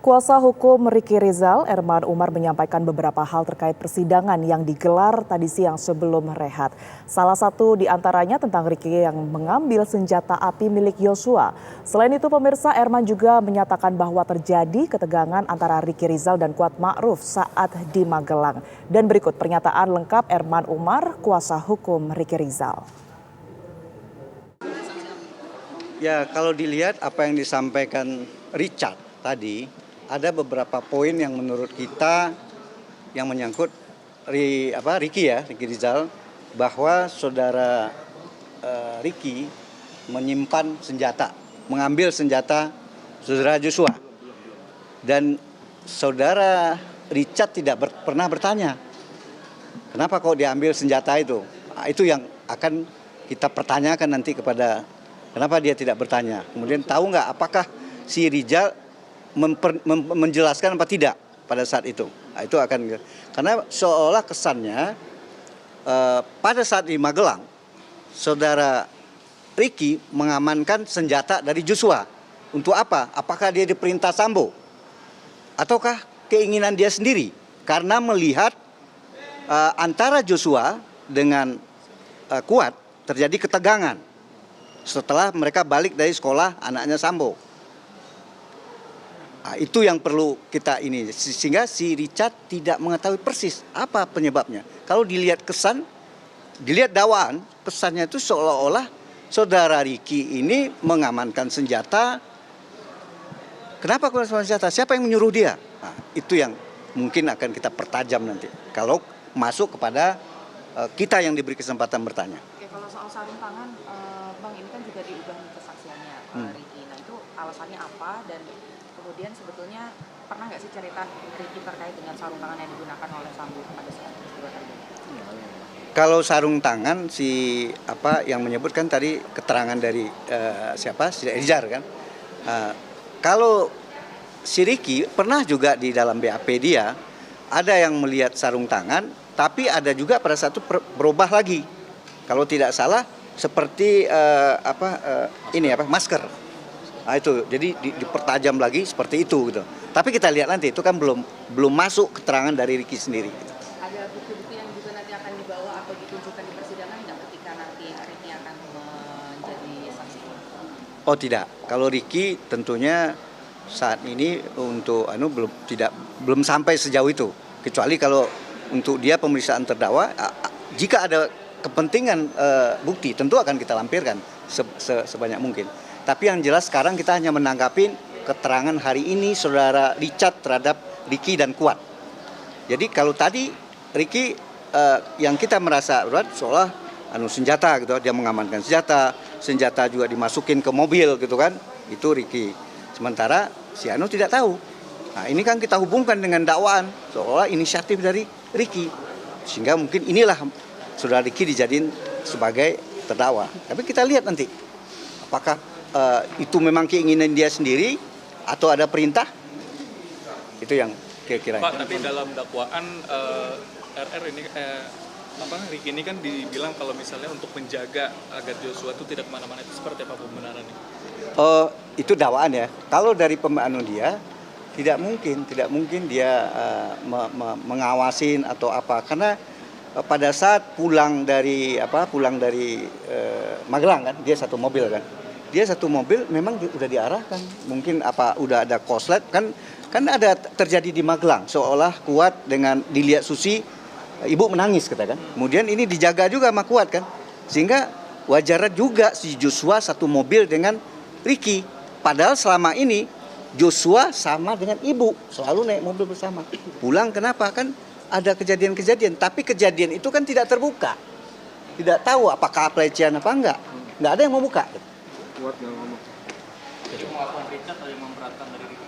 Kuasa hukum Ricky Rizal, Erman Umar menyampaikan beberapa hal terkait persidangan yang digelar tadi siang sebelum rehat. Salah satu di antaranya tentang Ricky yang mengambil senjata api milik Yosua. Selain itu pemirsa, Erman juga menyatakan bahwa terjadi ketegangan antara Ricky Rizal dan Kuat Ma'ruf saat di Magelang. Dan berikut pernyataan lengkap Erman Umar, kuasa hukum Ricky Rizal. Ya, kalau dilihat apa yang disampaikan Richard tadi, ada beberapa poin yang menurut kita yang menyangkut Ricky Rizal, bahwa saudara Ricky menyimpan senjata, mengambil senjata saudara Joshua. Dan saudara Richard tidak pernah bertanya, kenapa kok diambil senjata itu? Nah, itu yang akan kita pertanyakan nanti kepada kenapa dia tidak bertanya. Kemudian tahu nggak apakah si Rizal menjelaskan apa tidak pada saat itu. Nah, itu akan karena seolah kesannya pada saat di Magelang saudara Ricky mengamankan senjata dari Joshua. Untuk apa? Apakah dia diperintah Sambo? Ataukah keinginan dia sendiri? Karena melihat antara Joshua dengan Kuat terjadi ketegangan setelah mereka balik dari sekolah anaknya Sambo. Nah, itu yang perlu kita ini, sehingga si Richard tidak mengetahui persis apa penyebabnya. Kalau dilihat dilihat dakwaan, kesannya itu seolah-olah saudara Ricky ini mengamankan senjata. Kenapa mengamankan senjata? Siapa yang menyuruh dia? Nah, itu yang mungkin akan kita pertajam nanti kalau masuk kepada kita yang diberi kesempatan bertanya. Oke, kalau soal sarung tangan, Bang, ini kan juga diubah kesaksiannya Ricky. Nah, itu alasannya apa, dan kemudian sebetulnya pernah nggak sih cerita Ricky terkait dengan sarung tangan yang digunakan oleh Sambo pada saat peristiwa terjadi? Kalau sarung tangan yang menyebutkan tadi keterangan dari si Rizal kan. Kalau si Ricky pernah juga di dalam BAP dia ada yang melihat sarung tangan, tapi ada juga pada satu berubah lagi. Kalau tidak salah seperti masker. Nah, itu jadi dipertajam lagi seperti itu gitu. Tapi kita lihat nanti itu kan belum masuk keterangan dari Ricky sendiri. Ada bukti-bukti yang juga nanti akan dibawa atau ditunjukkan di persidangan nggak ketika nanti Ricky akan menjadi saksi? Oh tidak, kalau Ricky tentunya saat ini untuk belum sampai sejauh itu. Kecuali kalau untuk dia pemeriksaan terdakwa, jika ada kepentingan bukti tentu akan kita lampirkan sebanyak mungkin. Tapi yang jelas sekarang kita hanya menanggapi keterangan hari ini saudara Richard terhadap Ricky dan Kuat. Jadi kalau tadi Ricky yang kita merasa berat seolah senjata gitu, dia mengamankan senjata juga dimasukin ke mobil gitu kan, itu Ricky. Sementara si Anu tidak tahu. Nah, ini kan kita hubungkan dengan dakwaan seolah inisiatif dari Ricky. Sehingga mungkin inilah saudara Ricky dijadiin sebagai terdakwa. Tapi kita lihat nanti apakah itu memang keinginan dia sendiri atau ada perintah, itu yang kira-kira. Pak, tapi dalam dakwaan Ricky ini kan dibilang kalau misalnya untuk menjaga agar Joshua itu tidak kemana-mana, itu seperti apa pembenarannya? Itu dakwaan ya. Kalau dari pembenaran dia tidak mungkin dia mengawasin atau apa, karena pada saat pulang dari Magelang kan, dia satu mobil kan. Dia satu mobil memang udah diarahkan. Mungkin udah ada koslet kan ada terjadi di Magelang seolah Kuat dengan dilihat Susi, ibu menangis katakan. Kemudian ini dijaga juga sama Kuat kan. Sehingga wajar juga si Joshua satu mobil dengan Ricky. Padahal selama ini Joshua sama dengan ibu selalu naik mobil bersama. Pulang kenapa kan ada kejadian-kejadian, tapi kejadian itu kan tidak terbuka. Tidak tahu apakah pelecehan apa enggak. Enggak ada yang mau buka. Kuat nggak ngomong. Jadi pengakuan Richard atau yang memberatkan dari Ricky?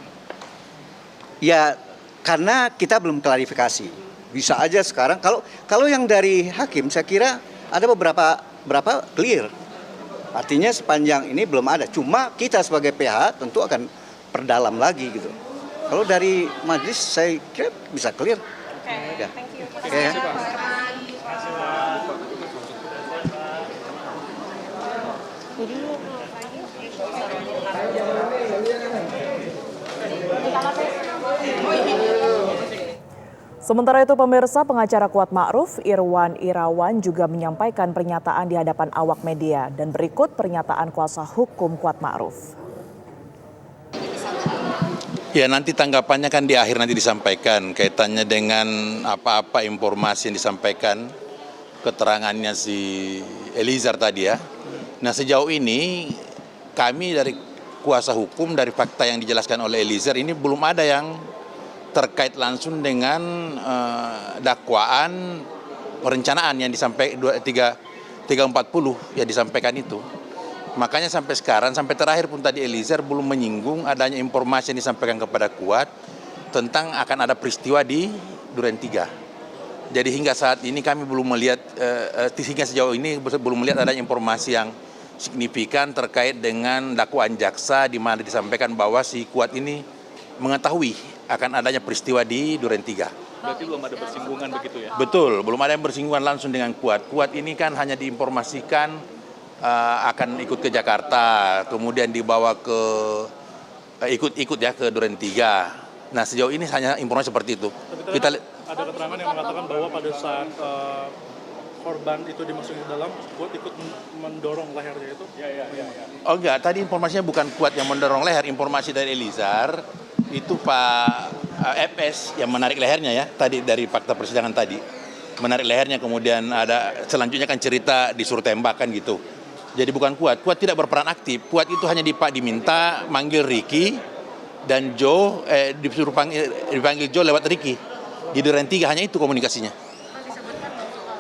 Ya karena kita belum klarifikasi. Bisa aja sekarang kalau yang dari hakim saya kira ada beberapa clear. Artinya sepanjang ini belum ada. Cuma kita sebagai PH tentu akan perdalam lagi gitu. Kalau dari majelis saya kira bisa clear. Oke, Ya. thank you. Oke, ya. Jadi Sementara itu pemirsa, pengacara Kuat Ma'ruf Irwan Irawan juga menyampaikan pernyataan di hadapan awak media dan berikut pernyataan kuasa hukum Kuat Ma'ruf. Ya, nanti tanggapannya kan di akhir nanti disampaikan kaitannya dengan apa-apa informasi yang disampaikan, keterangannya si Eliezer tadi ya. Nah, sejauh ini kami dari kuasa hukum dari fakta yang dijelaskan oleh Eliezer ini belum ada yang terkait langsung dengan dakwaan perencanaan yang disampaikan 340 yang disampaikan itu. Makanya sampai sekarang, sampai terakhir pun tadi Eliezer belum menyinggung adanya informasi yang disampaikan kepada Kuat tentang akan ada peristiwa di Duren 3. Jadi hingga saat ini kami belum melihat, hingga sejauh ini belum melihat adanya informasi yang signifikan terkait dengan dakwaan jaksa di mana disampaikan bahwa si Kuat ini mengetahui akan adanya peristiwa di Duren 3. Berarti belum ada bersinggungan begitu ya? Betul, belum ada yang bersinggungan langsung dengan Kuat. Kuat ini kan hanya diinformasikan akan ikut ke Jakarta, kemudian dibawa ke ikut ya ke Duren 3. Nah, sejauh ini hanya informasi seperti itu. Kita ada keterangan yang mengatakan bahwa pada saat korban itu dimasukin ke dalam, Kuat ikut mendorong lehernya itu? Ya. Oh enggak, tadi informasinya bukan Kuat yang mendorong leher, informasi dari Eliezer itu Pak FS yang menarik lehernya ya, tadi dari fakta persidangan tadi. Menarik lehernya, kemudian ada selanjutnya kan cerita disuruh tembakan gitu. Jadi bukan Kuat tidak berperan aktif. Kuat itu hanya diminta manggil Ricky dan Joe, disuruh dipanggil Joe lewat Ricky. Di Duren 3 hanya itu komunikasinya. Disebutkan bahwa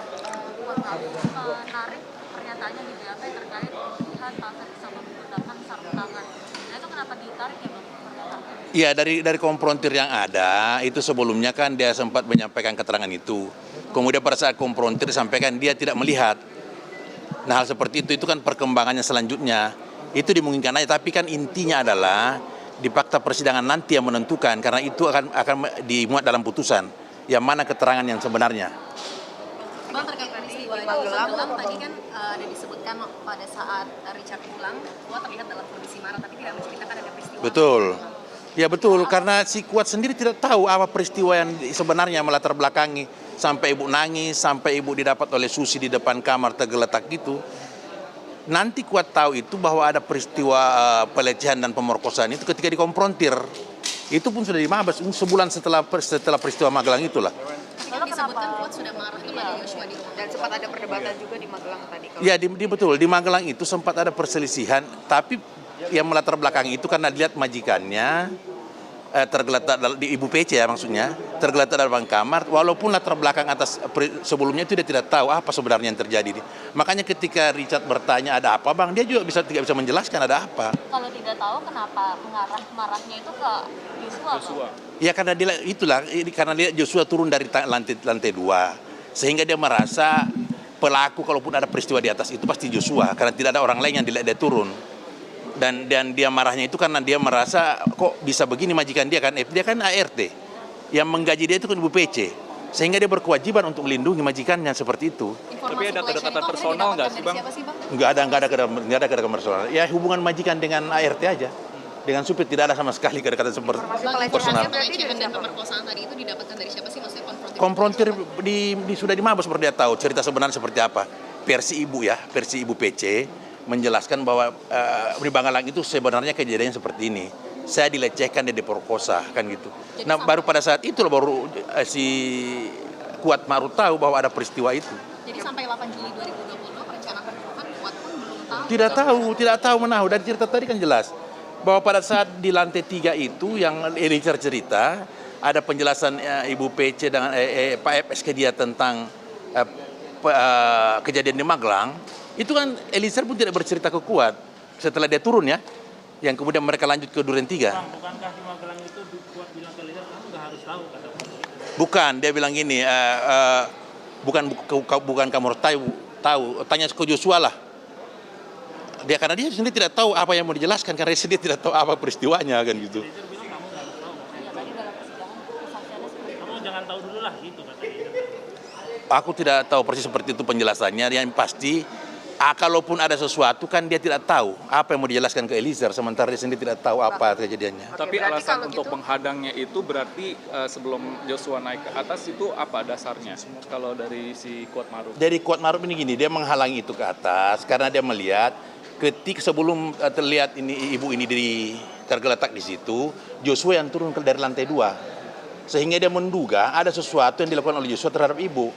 Kuat Ma'ruf menarik pernyataannya di BAP terkait pilihan Taufik sama menggunakan sarung tangan. Nah itu kenapa ditarik ya Bang pernyataannya? Iya, dari konfrontir yang ada, itu sebelumnya kan dia sempat menyampaikan keterangan itu. Kemudian pada saat konfrontir disampaikan dia tidak melihat. Nah, hal seperti itu kan perkembangannya selanjutnya. Itu dimungkinkan aja, tapi kan intinya adalah di fakta persidangan nanti yang menentukan, karena itu akan dimuat dalam putusan. Yang mana keterangan yang sebenarnya. Bang, terkait peristiwa di Magelang tadi kan ada disebutkan pada saat Richard pulang, Kuat terlihat dalam kondisi marah tapi tidak menceritakan ada peristiwa. Betul. Ya betul, karena si Kuat sendiri tidak tahu apa peristiwa yang sebenarnya melatar belakangi. Sampai ibu nangis, sampai ibu didapat oleh Susi di depan kamar tergeletak gitu. Nanti Kuat tahu itu bahwa ada peristiwa pelecehan dan pemerkosaan itu ketika dikonfrontir. Itu pun sudah dimabas sebulan setelah peristiwa Magelang itulah. Lalu disebutkan Kuat sudah marah kepada Joshua di rumah. Dan sempat ada perdebatan juga di Magelang tadi. Ya betul, di Magelang itu sempat ada perselisihan, tapi yang melatar belakangi itu karena dilihat majikannya tergeletak di Ibu PC ya maksudnya, tergeletak dalam kamar, walaupun latar belakang atas sebelumnya itu dia tidak tahu apa sebenarnya yang terjadi. Makanya ketika Richard bertanya ada apa Bang, dia juga tidak bisa menjelaskan ada apa. Kalau tidak tahu kenapa marahnya itu ke Joshua. Ya karena dia Joshua turun dari lantai 2, sehingga dia merasa pelaku kalaupun ada peristiwa di atas itu pasti Joshua, karena tidak ada orang lain yang dilihat dia turun. Dan dia marahnya itu karena dia merasa kok bisa begini majikan dia kan ART yang menggaji dia itu kan Ibu PC, sehingga dia berkewajiban untuk melindungi majikannya seperti itu. Tapi ada kedekatan personal nggak sih Bang? Nggak ada kedekatan personal. Ya hubungan majikan dengan ART aja. Dengan supir tidak ada sama sekali kedekatan personal. Pelecehan dan pemerkosaan tadi itu didapatkan dari siapa sih, maksudnya Konfrontir sudah dimabas seperti dia tahu cerita sebenarnya seperti apa. Versi Ibu PC menjelaskan bahwa di Magelang itu sebenarnya kejadiannya seperti ini. Saya dilecehkan dan diperkosa kan gitu. Nah baru pada saat itu baru si Kuat Ma'ruf tahu bahwa ada peristiwa itu. Jadi sampai 8 Juli 2020 perencanaan pembunuhan Kuat pun belum tahu. Tidak tahu menahu. Dan cerita tadi kan jelas bahwa pada saat di lantai 3 itu yang Eliezer cerita ada penjelasan Ibu PC dengan Pak FS ke dia tentang kejadian di Magelang. Itu kan Eliezer pun tidak bercerita ke Kuat setelah dia turun ya, yang kemudian mereka lanjut ke Duren 3. Bukankah di Magelang itu Kuat bilang ke Eliezer, kamu nggak harus tahu kata Kuat? Bukan, dia bilang gini, bukan kamu harus tahu, tanya ke Joshua lah. Karena dia sendiri tidak tahu apa yang mau dijelaskan, karena dia tidak tahu apa peristiwanya kan gitu. Eliezer bilang kamu nggak harus tahu. Kamu jangan tahu dulu lah gitu kata Eliezer. Aku tidak tahu persis seperti itu penjelasannya, yang pasti Kalaupun ada sesuatu kan dia tidak tahu apa yang mau dijelaskan ke Eliezer, sementara dia sendiri tidak tahu apa kejadiannya. Tapi berarti alasan kalau untuk gitu- menghadangnya itu berarti sebelum Joshua naik ke atas itu apa dasarnya? Kalau dari si Kuatmaruf. Dari Kuatmaruf ini gini, dia menghalangi itu ke atas karena dia melihat ketika sebelum terlihat ini ibu ini tergeletak di situ, Joshua yang turun dari lantai 2. Sehingga dia menduga ada sesuatu yang dilakukan oleh Joshua terhadap ibu.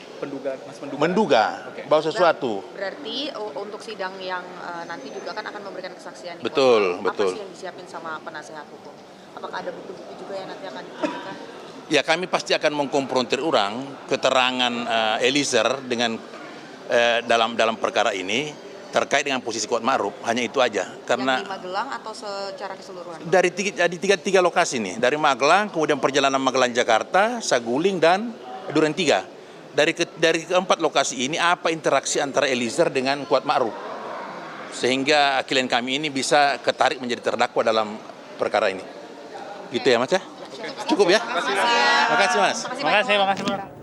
Menduga Oke. bahwa sesuatu. Berarti untuk sidang yang nanti juga kan akan memberikan kesaksian. nih, Betul, Kuatmaruf. betul. Apa sih yang disiapin sama penasehat hukum? Apakah ada bukti-bukti juga yang nanti akan ditunjukkan? Ya kami pasti akan mengkonfrontir orang keterangan Eliezer dengan dalam perkara ini terkait dengan posisi Kuatmaruf, hanya itu aja. Karena Yang di Magelang atau secara keseluruhan? dari tiga lokasi nih, dari Magelang, kemudian perjalanan Magelang Jakarta, Saguling dan Duren 3. Dari keempat lokasi ini apa interaksi antara Eliezer dengan Kuatmaruf sehingga klien kami ini bisa ketarik menjadi terdakwa dalam perkara ini. Gitu ya Mas ya? Cukup ya? Terima kasih Mas. Terima kasih, Pak.